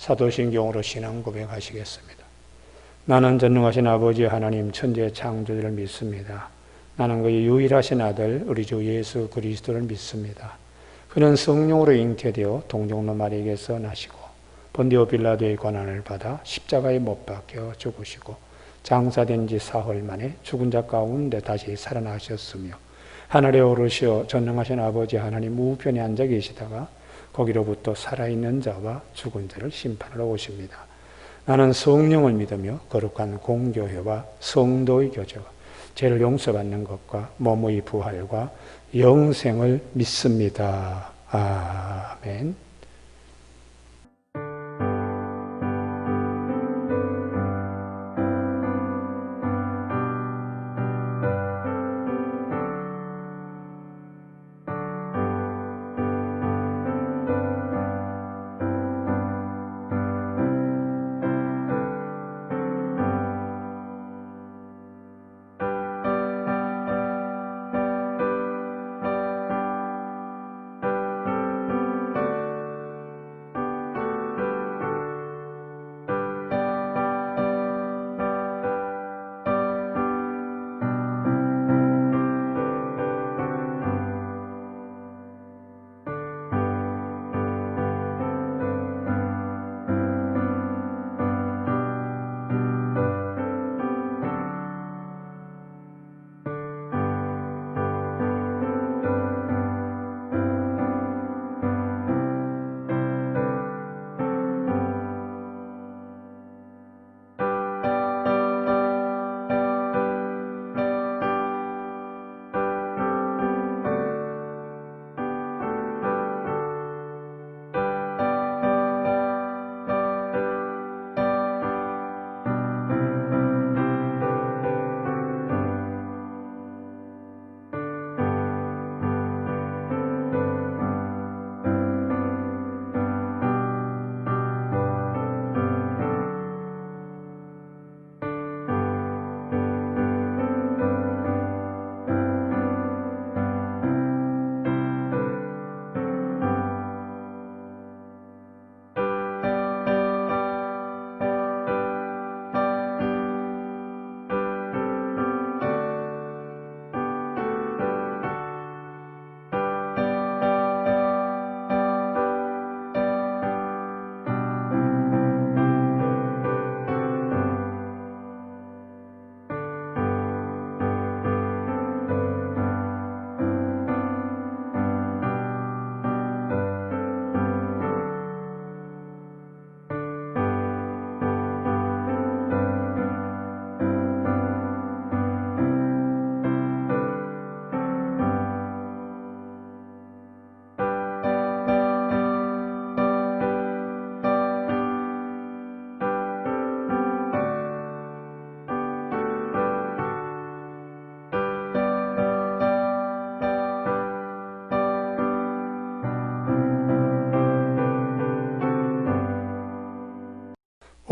사도신경으로 신앙 고백하시겠습니다. 나는 전능하신 아버지 하나님 천지의 창조주를 믿습니다. 나는 그의 유일하신 아들 우리 주 예수 그리스도를 믿습니다. 그는 성령으로 잉태되어 동정노 마리에게서 나시고 본디오 빌라도의 고난을 받아 십자가에 못 박혀 죽으시고 장사된 지 사흘 만에 죽은 자 가운데 다시 살아나셨으며 하늘에 오르시어 전능하신 아버지 하나님 우편에 앉아 계시다가 거기로부터 살아있는 자와 죽은 자를 심판하러 오십니다. 나는 성령을 믿으며 거룩한 공교회와 성도의 교제와 죄를 용서받는 것과 몸의 부활과 영생을 믿습니다. 아멘.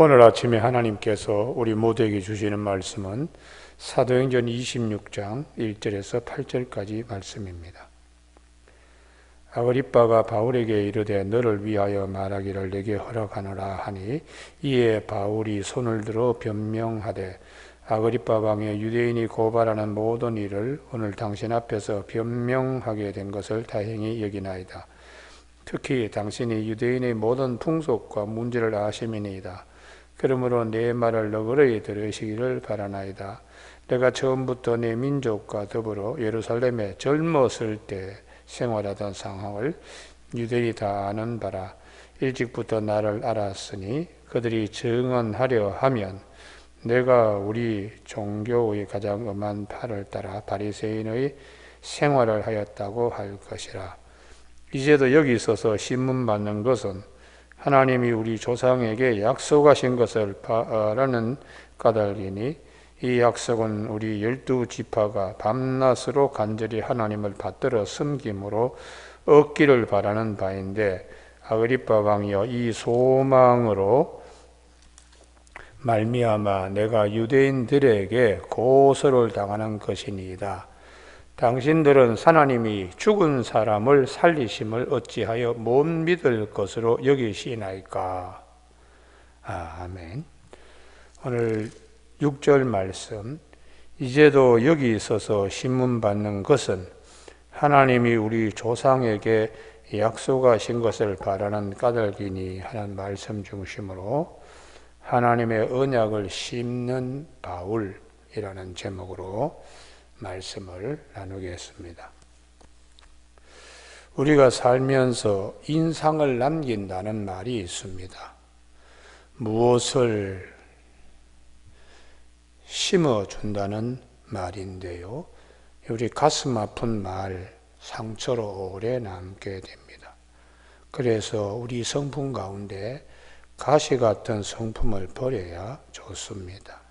오늘 아침에 하나님께서 우리 모두에게 주시는 말씀은 사도행전 26장 1절에서 8절까지 말씀입니다. 아그리빠가 바울에게 이르되 너를 위하여 말하기를 내게 허락하노라 하니 이에 바울이 손을 들어 변명하되 아그리빠 왕의 유대인이 고발하는 모든 일을 오늘 당신 앞에서 변명하게 된 것을 다행히 여기나이다. 특히 당신이 유대인의 모든 풍속과 문제를 아심이니이다. 그러므로 내 말을 너그러이 들으시기를 바라나이다. 내가 처음부터 내 민족과 더불어 예루살렘에 젊었을 때 생활하던 상황을 유대인이 다 아는 바라. 일찍부터 나를 알았으니 그들이 증언하려 하면 내가 우리 종교의 가장 엄한 팔을 따라 바리새인의 생활을 하였다고 할 것이라. 이제도 여기 있어서 신문 받는 것은 하나님이 우리 조상에게 약속하신 것을 바라는 까닭이니 이 약속은 우리 12지파가 밤낮으로 간절히 하나님을 받들어 섬김으로 얻기를 바라는 바인데 아그리빠 왕이여 이 소망으로 말미암아 내가 유대인들에게 고소를 당하는 것이니이다. 당신들은 하나님이 죽은 사람을 살리심을 어찌하여 못 믿을 것으로 여기시나이까? 아멘. 오늘 6절 말씀, 이제도 여기 있어서 신문받는 것은 하나님이 우리 조상에게 약속하신 것을 바라는 까닭이니 하는 말씀 중심으로 하나님의 언약을 심는 바울이라는 제목으로 말씀을 나누겠습니다. 우리가 살면서 인상을 남긴다는 말이 있습니다. 무엇을 심어준다는 말인데요. 우리 가슴 아픈 말, 상처로 오래 남게 됩니다. 그래서 우리 성품 가운데 가시 같은 성품을 버려야 좋습니다.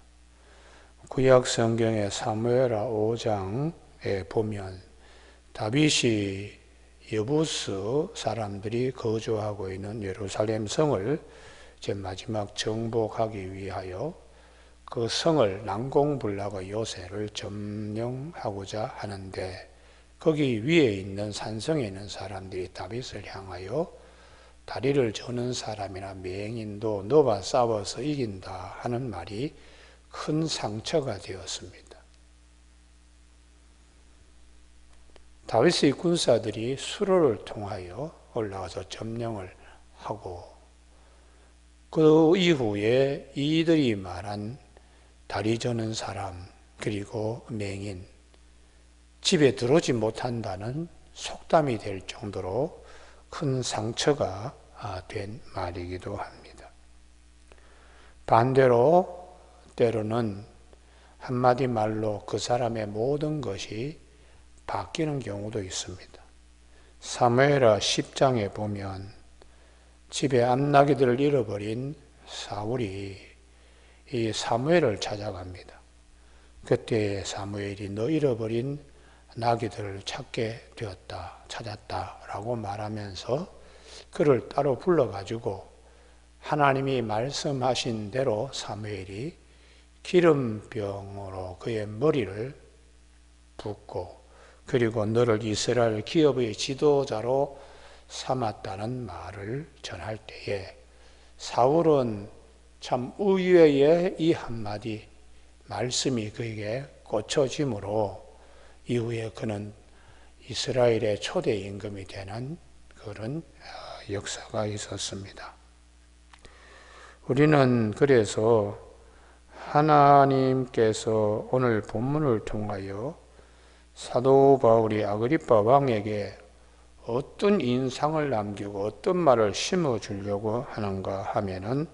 구약 성경의 사무엘하 5장에 보면 다윗이 여부스 사람들이 거주하고 있는 예루살렘 성을 이제 마지막 정복하기 위하여 그 성을 난공불락의 요새를 점령하고자 하는데 거기 위에 있는 산성에 있는 사람들이 다윗을 향하여 다리를 저는 사람이나 맹인도 너와 싸워서 이긴다 하는 말이 큰 상처가 되었습니다. 다윗의 군사들이 수로를 통하여 올라가서 점령을 하고 그 이후에 이들이 말한 다리 저는 사람 그리고 맹인 집에 들어오지 못한다는 속담이 될 정도로 큰 상처가 된 말이기도 합니다. 반대로 때로는 한마디 말로 그 사람의 모든 것이 바뀌는 경우도 있습니다. 사무엘하 10장에 보면 집에 암나귀들을 잃어버린 사울이 이 사무엘을 찾아갑니다. 그때 사무엘이 너 잃어버린 나귀들을 찾게 되었다, 찾았다라고 말하면서 그를 따로 불러가지고 하나님이 말씀하신 대로 사무엘이 기름병으로 그의 머리를 붓고 그리고 너를 이스라엘 기업의 지도자로 삼았다는 말을 전할 때에 사울은 참 의외의 이 한마디 말씀이 그에게 꽂혀짐으로 이후에 그는 이스라엘의 초대 임금이 되는 그런 역사가 있었습니다. 우리는 그래서 하나님께서 오늘 본문을 통하여 사도 바울이 아그리빠 왕에게 어떤 인상을 남기고 어떤 말을 심어주려고 하는가 하면은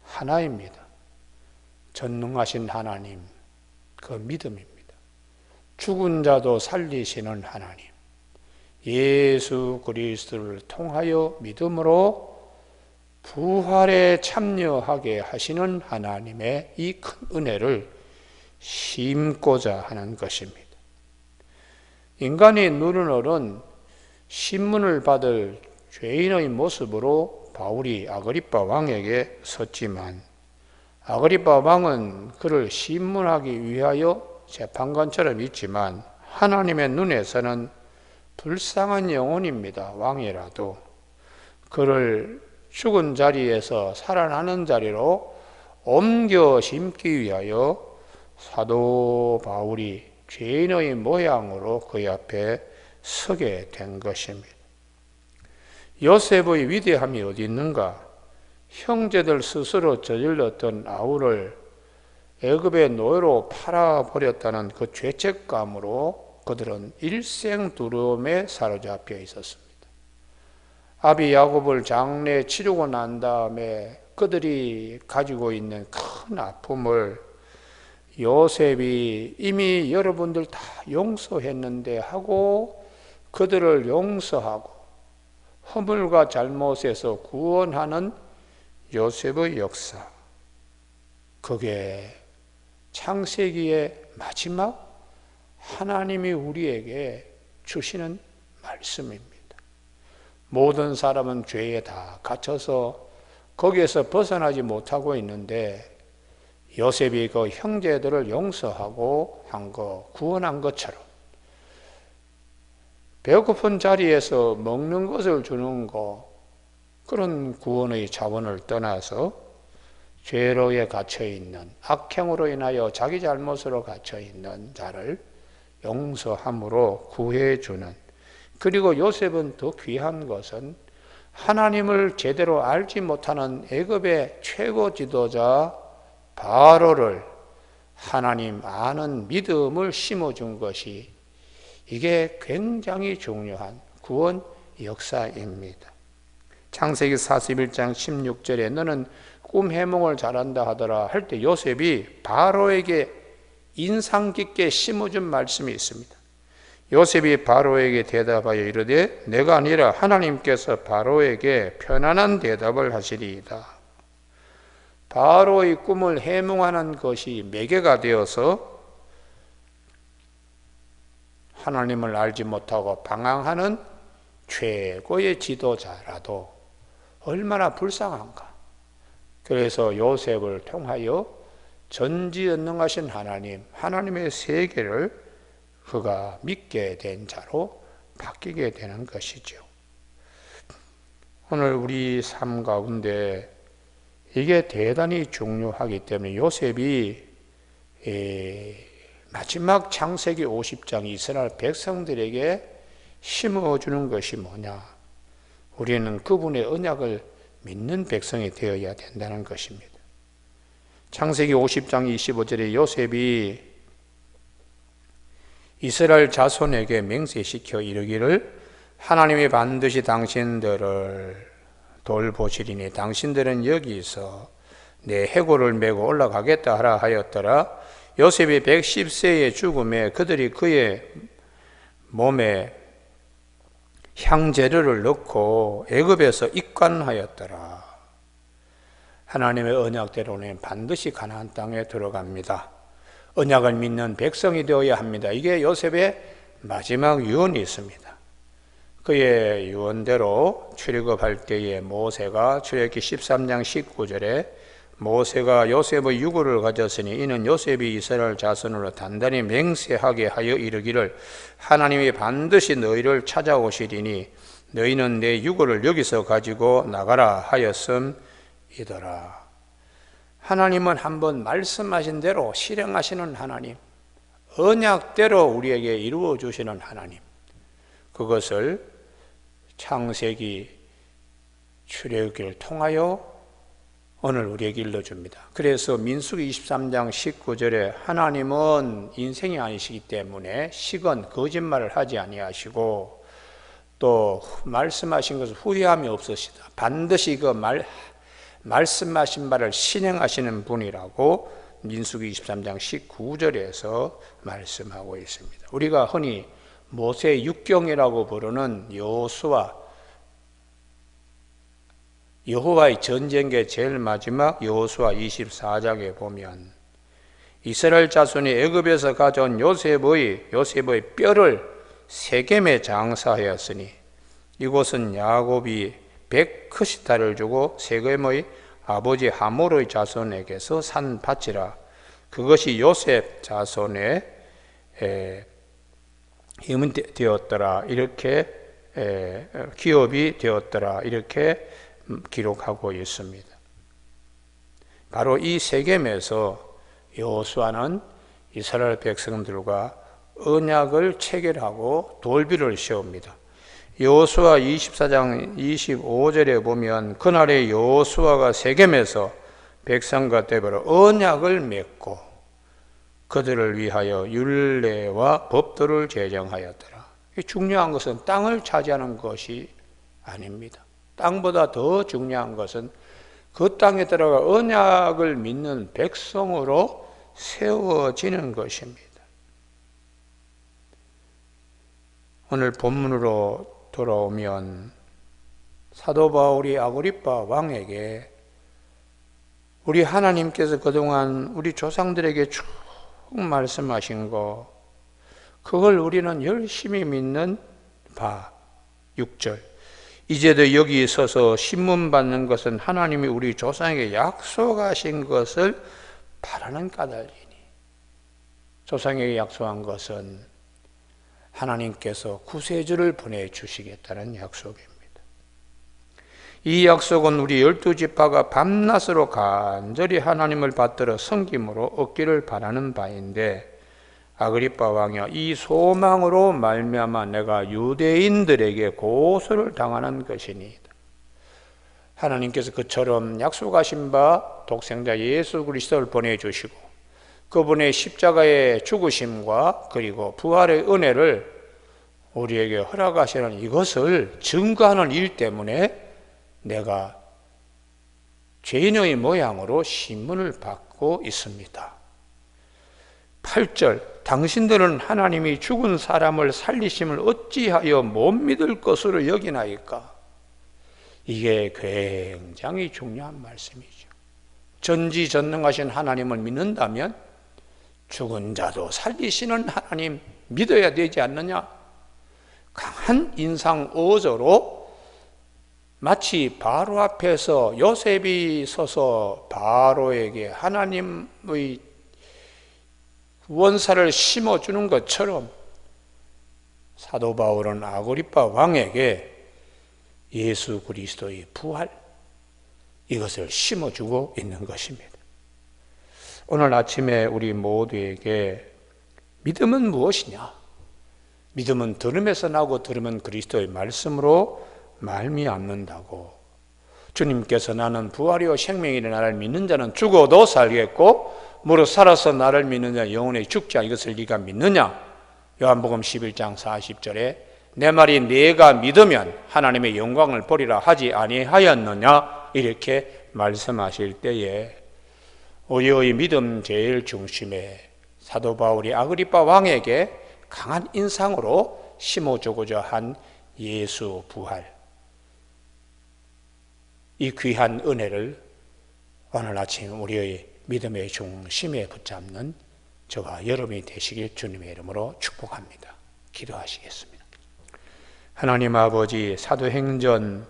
하나입니다. 전능하신 하나님, 그 믿음입니다. 죽은 자도 살리시는 하나님, 예수 그리스도를 통하여 믿음으로 부활에 참여하게 하시는 하나님의 이 큰 은혜를 심고자 하는 것입니다. 인간의 눈으로는 신문을 받을 죄인의 모습으로 바울이 아그리빠 왕에게 섰지만 아그리빠 왕은 그를 신문하기 위하여 재판관처럼 있지만 하나님의 눈에서는 불쌍한 영혼입니다. 왕이라도 그를 죽은 자리에서 살아나는 자리로 옮겨 심기 위하여 사도 바울이 죄인의 모양으로 그 앞에 서게 된 것입니다. 요셉의 위대함이 어디 있는가? 형제들 스스로 저질렀던 아우를 애굽의 노예로 팔아버렸다는 그 죄책감으로 그들은 일생두려움에 사로잡혀 있었습니다. 아비 야곱을 장래 치르고 난 다음에 그들이 가지고 있는 큰 아픔을 요셉이 이미 여러분들 다 용서했는데 하고 그들을 용서하고 허물과 잘못에서 구원하는 요셉의 역사, 그게 창세기의 마지막 하나님이 우리에게 주시는 말씀입니다. 모든 사람은 죄에 다 갇혀서 거기에서 벗어나지 못하고 있는데 요셉이 그 형제들을 용서하고 한 거, 구원한 것처럼 배고픈 자리에서 먹는 것을 주는 거, 그런 구원의 자원을 떠나서 죄로에 갇혀있는, 악행으로 인하여 자기 잘못으로 갇혀있는 자를 용서함으로 구해주는, 그리고 요셉은 더 귀한 것은 하나님을 제대로 알지 못하는 애굽의 최고 지도자 바로를 하나님 아는 믿음을 심어준 것이, 이게 굉장히 중요한 구원 역사입니다. 창세기 41장 16절에 너는 꿈 해몽을 잘한다 하더라 할 때 요셉이 바로에게 인상 깊게 심어준 말씀이 있습니다. 요셉이 바로에게 대답하여 이르되 내가 아니라 하나님께서 바로에게 편안한 대답을 하시리이다. 바로의 꿈을 해몽하는 것이 매개가 되어서 하나님을 알지 못하고 방황하는 최고의 지도자라도 얼마나 불쌍한가. 그래서 요셉을 통하여 전지전능하신 하나님, 하나님의 세계를 그가 믿게 된 자로 바뀌게 되는 것이죠. 오늘 우리 삶 가운데 이게 대단히 중요하기 때문에 요셉이 마지막 창세기 50장 이스라엘 백성들에게 심어주는 것이 뭐냐? 우리는 그분의 언약을 믿는 백성이 되어야 된다는 것입니다. 창세기 50장 25절에 요셉이 이스라엘 자손에게 맹세시켜 이르기를 하나님이 반드시 당신들을 돌보시리니 당신들은 여기서 내 해골을 메고 올라가겠다 하라 하였더라. 요셉이 110세의 죽음에 그들이 그의 몸에 향재료를 넣고 애굽에서 입관하였더라. 하나님의 언약대로는 반드시 가나안 땅에 들어갑니다. 언약을 믿는 백성이 되어야 합니다. 이게 요셉의 마지막 유언이 있습니다. 그의 유언대로 출애굽할 때에 모세가 출애굽기 13장 19절에 모세가 요셉의 유고를 가졌으니 이는 요셉이 이스라엘 자손으로 단단히 맹세하게 하여 이르기를 하나님이 반드시 너희를 찾아오시리니 너희는 내 유고를 여기서 가지고 나가라 하였음이더라. 하나님은 한번 말씀하신 대로 실행하시는 하나님, 언약대로 우리에게 이루어 주시는 하나님, 그것을 창세기 출애굽기를 통하여 오늘 우리에게 일러줍니다. 그래서 민수기 23장 19절에 하나님은 인생이 아니시기 때문에 식은 거짓말을 하지 아니하시고 또 말씀하신 것을 후회함이 없으시다. 반드시 그 말씀하신 바를 실행하시는 분이라고 민수기 23장 19절에서 말씀하고 있습니다. 우리가 흔히 모세 육경이라고 부르는 여호와의 전쟁의 제일 마지막 여호수아 24장에 보면 이스라엘 자손이 애굽에서 가져온 요셉의 뼈를 세겜에 장사하였으니 이곳은 야곱이 100크시타를 주고 세겜의 아버지 하몰의 자손에게서 산 밭이라. 그것이 요셉 자손의 힘은 되었더라. 이렇게 기업이 되었더라. 이렇게 기록하고 있습니다. 바로 이 세겜에서 여호수아는 이스라엘 백성들과 언약을 체결하고 돌비를 세웁니다. 여호수아 24장 25절에 보면 그날에 여호수아가 세겜에서 백성과 대보러 언약을 맺고 그들을 위하여 율례와 법도를 제정하였더라. 중요한 것은 땅을 차지하는 것이 아닙니다. 땅보다 더 중요한 것은 그 땅에 들어가 언약을 믿는 백성으로 세워지는 것입니다. 오늘 본문으로 돌아오면 사도 바울이 아그리빠 왕에게 우리 하나님께서 그동안 우리 조상들에게 쭉 말씀하신 거, 그걸 우리는 열심히 믿는 바. 6절 이제도 여기 서서 신문 받는 것은 하나님이 우리 조상에게 약속하신 것을 바라는 까닭이니. 조상에게 약속한 것은 하나님께서 구세주를 보내주시겠다는 약속입니다. 이 약속은 우리 12지파가 밤낮으로 간절히 하나님을 받들어 섬김으로 얻기를 바라는 바인데, 아그리빠 왕이여, 이 소망으로 말미암아 내가 유대인들에게 고소를 당하는 것이니, 하나님께서 그처럼 약속하신 바 독생자 예수 그리스도를 보내주시고 그분의 십자가의 죽으심과 그리고 부활의 은혜를 우리에게 허락하시는 이것을 증거하는 일 때문에 내가 죄인의 모양으로 신문을 받고 있습니다. 8절, 당신들은 하나님이 죽은 사람을 살리심을 어찌하여 못 믿을 것으로 여기나이까? 이게 굉장히 중요한 말씀이죠. 전지전능하신 하나님을 믿는다면 죽은 자도 살리시는 하나님 믿어야 되지 않느냐? 강한 인상 어조로 마치 바로 앞에서 요셉이 서서 바로에게 하나님의 원사를 심어주는 것처럼 사도 바울은 아그리빠 왕에게 예수 그리스도의 부활, 이것을 심어주고 있는 것입니다. 오늘 아침에 우리 모두에게 믿음은 무엇이냐? 믿음은 들음에서 나고 들으면 그리스도의 말씀으로 말미암는다고. 주님께서 나는 부활이요 생명이라 나를 믿는 자는 죽어도 살겠고 무릇 살아서 나를 믿는 자는 영원히 죽지 않을 것을 네가 믿느냐? 요한복음 11장 40절에 내 말이 네가 믿으면 하나님의 영광을 보리라 하지 아니하였느냐? 이렇게 말씀하실 때에 우리의 믿음 제일 중심에 사도 바울이 아그리빠 왕에게 강한 인상으로 심어주고자 한 예수 부활, 이 귀한 은혜를 오늘 아침 우리의 믿음의 중심에 붙잡는 저와 여러분이 되시길 주님의 이름으로 축복합니다. 기도하시겠습니다. 하나님 아버지, 사도행전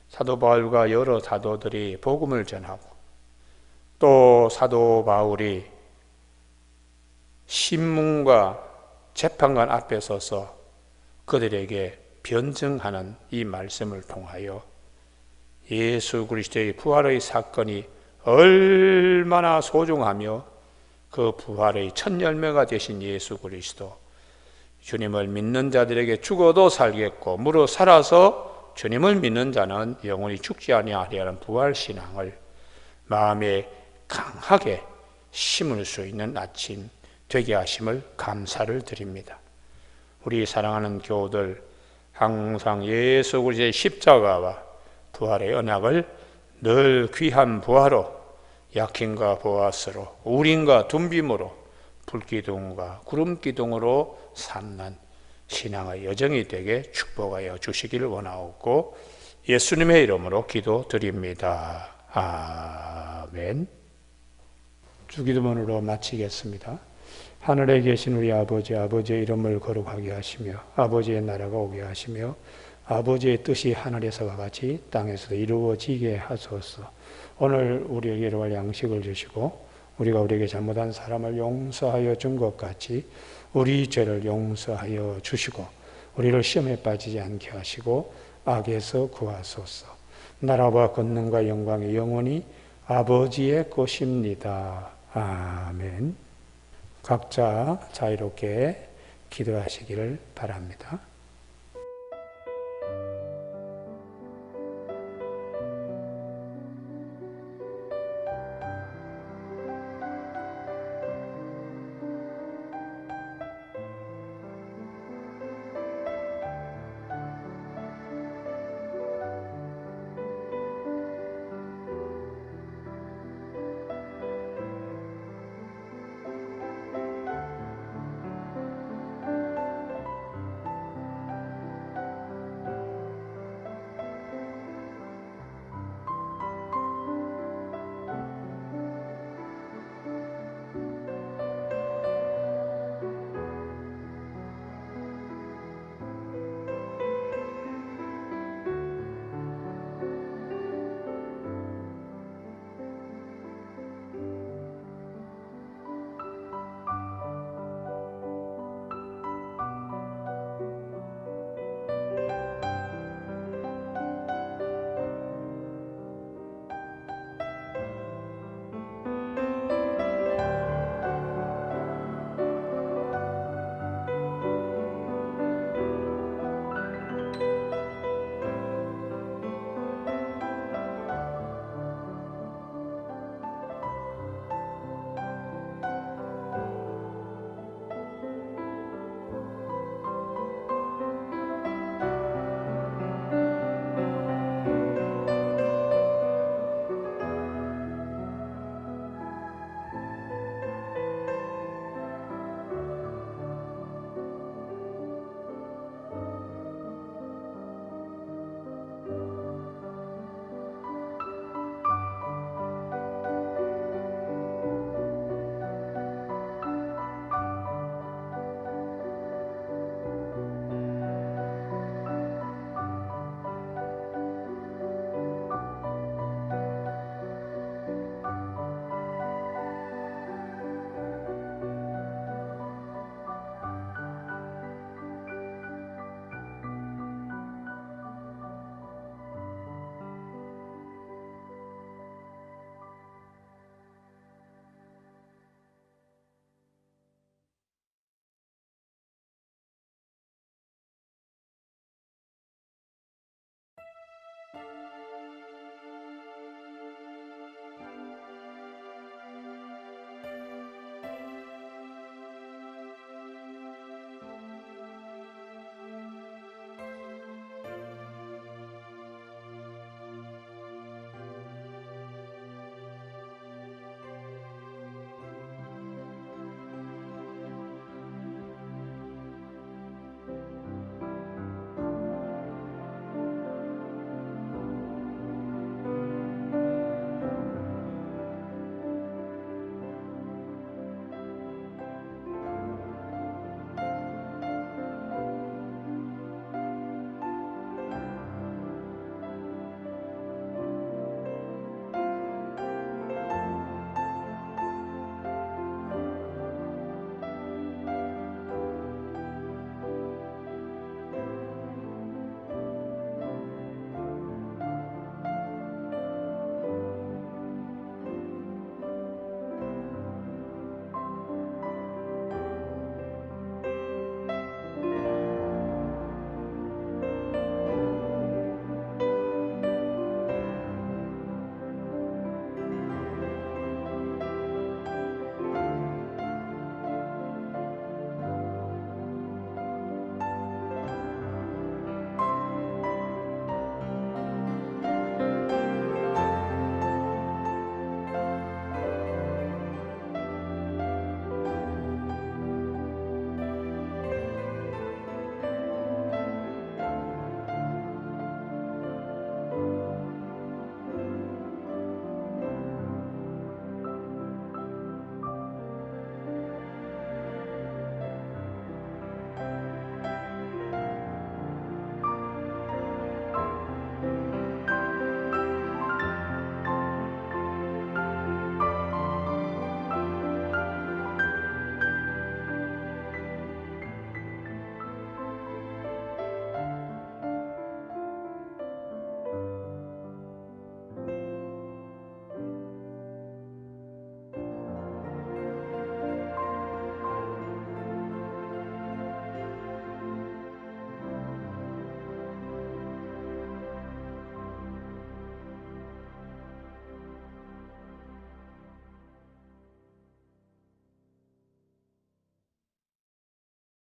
사도 바울과 여러 사도들이 복음을 전하고 또 사도 바울이 신문과 재판관 앞에 서서 그들에게 변증하는 이 말씀을 통하여 예수 그리스도의 부활의 사건이 얼마나 소중하며 그 부활의 첫 열매가 되신 예수 그리스도, 주님을 믿는 자들에게 죽어도 살겠고 무릇 살아서 주님을 믿는 자는 영원히 죽지 아니하리라는 부활신앙을 마음에 강하게 심을 수 있는 아침 되게 하심을 감사를 드립니다. 우리 사랑하는 교우들, 항상 예수 그리스도의 십자가와 부활의 언약을 늘 귀한 부활로, 약힘과 보아스로, 우림과 둠빔으로, 불기둥과 구름기둥으로 삼는 신앙의 여정이 되게 축복하여 주시기를 원하옵고 예수님의 이름으로 기도드립니다. 아멘. 주기도문으로 마치겠습니다. 하늘에 계신 우리 아버지, 아버지의 이름을 거룩하게 하시며 아버지의 나라가 오게 하시며 아버지의 뜻이 하늘에서와 같이 땅에서도 이루어지게 하소서. 오늘 우리에게 일용할 양식을 주시고 우리가 우리에게 잘못한 사람을 용서하여 준 것 같이 우리 죄를 용서하여 주시고 우리를 시험에 빠지지 않게 하시고 악에서 구하소서. 나라와 권능과 영광이 영원히 아버지의 것입니다. 아멘. 각자 자유롭게 기도하시기를 바랍니다.